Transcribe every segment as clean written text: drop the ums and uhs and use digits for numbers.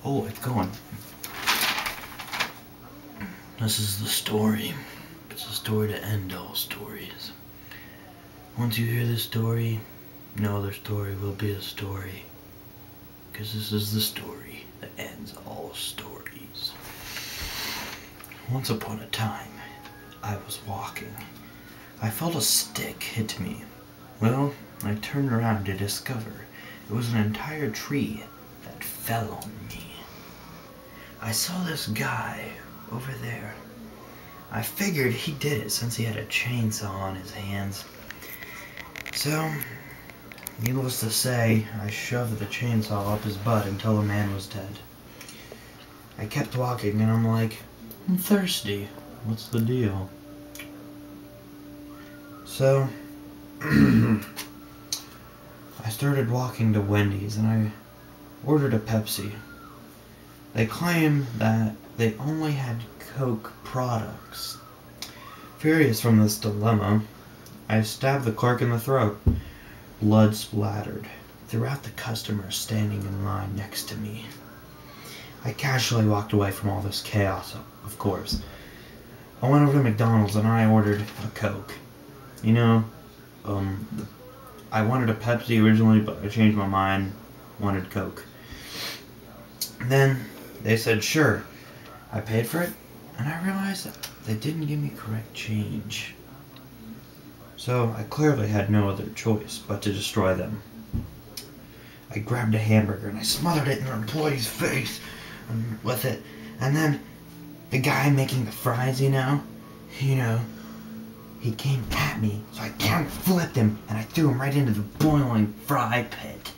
Oh, it's going. This is the story. It's a story to end all stories. Once you hear this story, no other story will be a story. Because this is the story that ends all stories. Once upon a time, I was walking. I felt a stick hit me. Well, I turned around to discover it was an entire tree that fell on me. I saw this guy over there. I figured he did it since he had a chainsaw on his hands. So, needless to say, I shoved the chainsaw up his butt until the man was dead. I kept walking and I'm like, I'm thirsty. What's the deal? So, I started walking to Wendy's and I ordered a Pepsi. They claim that they only had Coke products. Furious from this dilemma, I stabbed the clerk in the throat. Blood splattered throughout the customers standing in line next to me. I casually walked away from all this chaos, of course. I went over to McDonald's and I ordered a Coke. You know, I wanted a Pepsi originally, but I changed my mind, wanted Coke. Then they said, sure. I paid for it, and I realized that they didn't give me correct change. So I clearly had no other choice but to destroy them. I grabbed a hamburger and I smothered it in an employee's face with it. And then the guy making the fries, he came at me, so I flipped him and I threw him right into the boiling fry pit.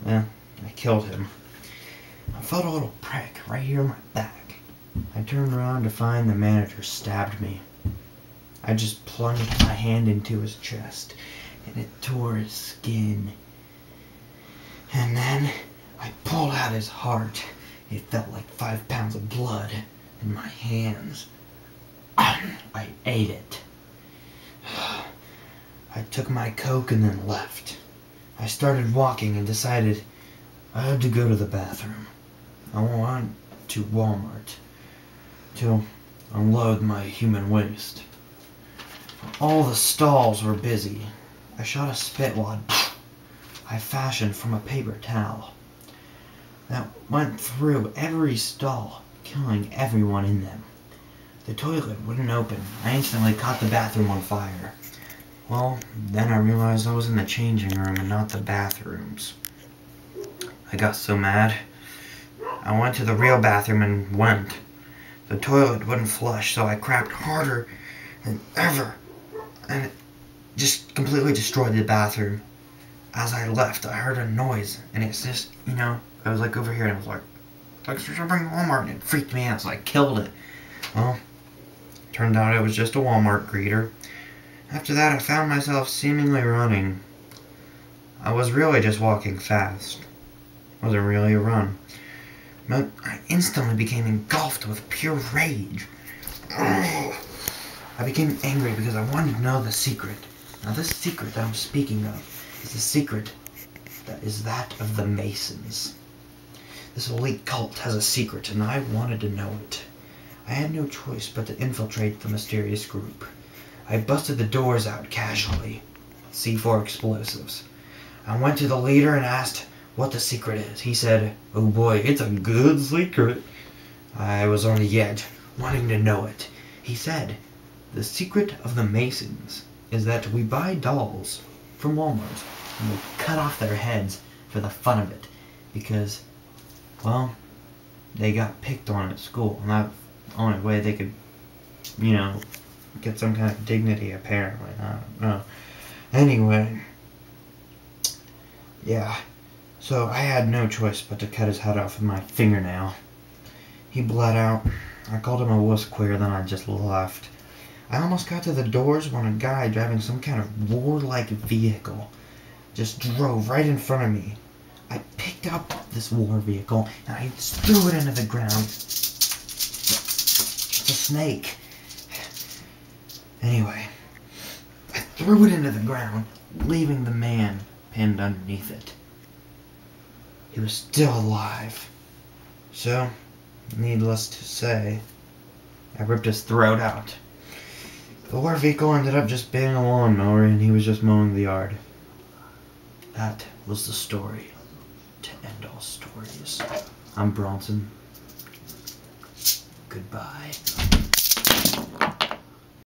Well, I killed him. I felt a little prick right here in my back. I turned around to find the manager stabbed me. I just plunged my hand into his chest and it tore his skin. And then I pulled out his heart. It felt like 5 pounds of blood in my hands. I ate it. I took my Coke and then left. I started walking and decided I had to go to the bathroom. I went to Walmart to unload my human waste. All the stalls were busy. I shot a spit wad I fashioned from a paper towel that went through every stall, killing everyone in them. The toilet wouldn't open. I instantly caught the bathroom on fire. Well, then I realized I was in the changing room and not the bathrooms. I got so mad. I went to the real bathroom and went. The toilet wouldn't flush, so I crapped harder than ever. And it just completely destroyed the bathroom. As I left, I heard a noise, and it's just, I was like over here, and I was like something Walmart, and it freaked me out, so I killed it. Well, turned out it was just a Walmart greeter. After that, I found myself seemingly running. I was really just walking fast. It wasn't really a run. But I instantly became engulfed with pure rage. I became angry because I wanted to know the secret. Now this secret that I'm speaking of is the secret that is that of the Masons. This elite cult has a secret and I wanted to know it. I had no choice but to infiltrate the mysterious group. I busted the doors out casually, C4 explosives. I went to the leader and asked what the secret is. He said, oh boy, it's a good secret. I was on the edge, wanting to know it. He said, the secret of the Masons is that we buy dolls from Walmart and we cut off their heads for the fun of it because, well, they got picked on at school and that's the only way they could, get some kind of dignity apparently. I don't know. Anyway, yeah, so I had no choice but to cut his head off with my fingernail. He bled out. I called him a wuss queer, then I just left. I almost got to the doors when a guy driving some kind of warlike vehicle just drove right in front of me. I picked up this war vehicle and I threw it into the ground. It's a snake. Anyway, I threw it into the ground, leaving the man pinned underneath it. He was still alive. So, needless to say, I ripped his throat out. The war vehicle ended up just being a lawnmower, and he was just mowing the yard. That was the story to end all stories. I'm Bronson. Goodbye.